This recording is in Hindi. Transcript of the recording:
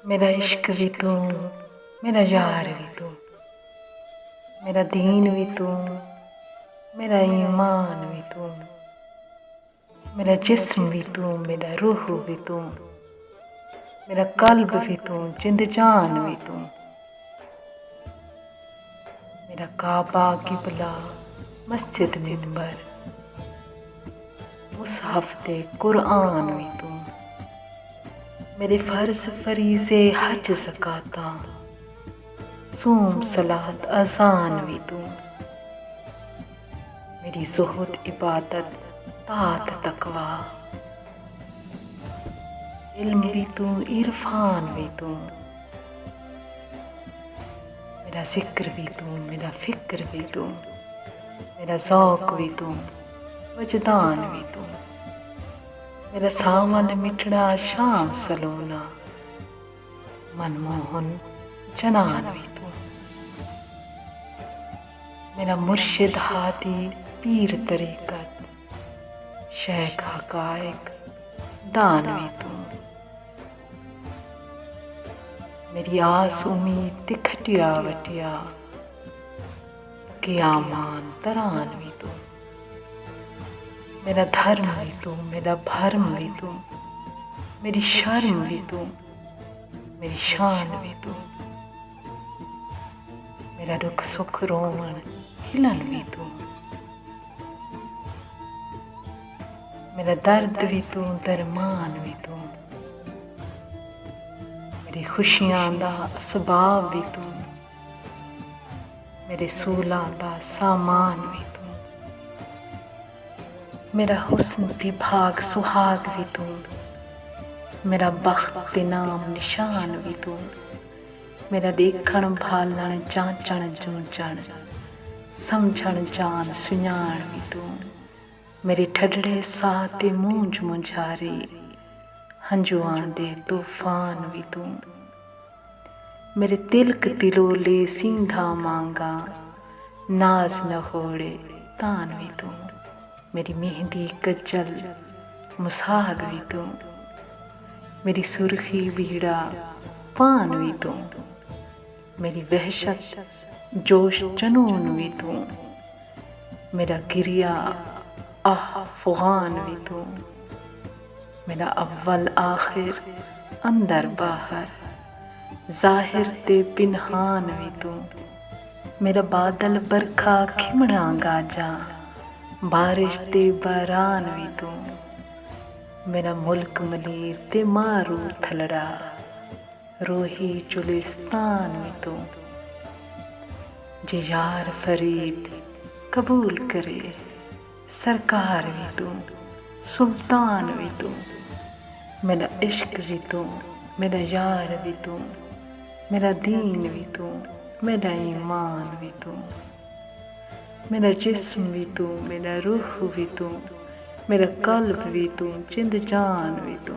मेरा इश्क भी तू, मेरा यार भी तू, मेरा दीन भी तू, मेरा ईमान भी तू, मेरा जिस्म भी तू, मेरा रूह भी तू, मेरा कल्ब भी तू, जिंद जान भी तू, मेरा काबा किबला मस्जिद मिंबर मुसहफ ते कुरान भी तू, मेरे फर्ज फरीज़े हज ज़काता सूम सलात अज़ान भी तू, मेरी ज़ुहद इबादत तात तकवा इल्म भी तू, इरफान भी तू, मेरा ज़िक्र भी तू, मेरा फ़िक्र भी तू, मेरा ज़ौक़ भी तू, वजदान भी तू, मेरा सावन मिठड़ा शाम सलोना मनमोहन जनान भी तू, मेरा मुर्शिद हादी पीर तरीक़त शेख हक़ाइक़ दान भी तू, मेरी आस उम्मीद ते खटिया वटिया क़यामान तरान भी तू, मेरा धर्म भी तू, मेरा भरम भी तू, मेरी शर्म भी तू, मेरी शान भी तू, मेरा दुख सुख रोवन खिलन भी तू, मेरा दर्द भी तू, दरमान भी तू, मेरी खुशियां दा असबाब भी तू, मेरे सूलां दा सामान भी तू, मेरा हुस्न ते भाग सुहाग भी तू, मेरा बख्त ते नाम निशान भी तू, मेरा देखण भालण जांचण जूंचण समझण जान सुञाण भी तू, मेरे ठडड़े साह ते मूंझ मुंझारे हंजुआं दे तूफान भी तू, मेरे तिलक तिलोले सींधा मांगा नाज नहोड़े तान भी तू, मेरी मेहंदी कज्जल मुसाग भी तू, मेरी सुर्खी बीड़ा पान भी तू, मेरी वहशत जोश जनून भी तू, मेरा गिरिया फुगान भी तू, मेरा अव्वल आखिर अंदर बाहर ज़ाहिर ते पिनहान भी तू, मेरा बादल बरखा खिमड़ा गाजा बारिश ते बारान भी तू, मेरा मुल्क मलीर ते मारू थलड़ा रोही चुलिस्तान भी तू, जे यार फरीद कबूल करे सरकार भी तू, सुल्तान भी तू, मेरा इश्क भी तू, मेरा यार भी तू, मेरा दीन भी तू, मेरा ईमान भी तू, मेरा जिस्म भी तू, मेरा रूह भी तू, मेरा कल्ब भी तू, जिंद जान भी तू।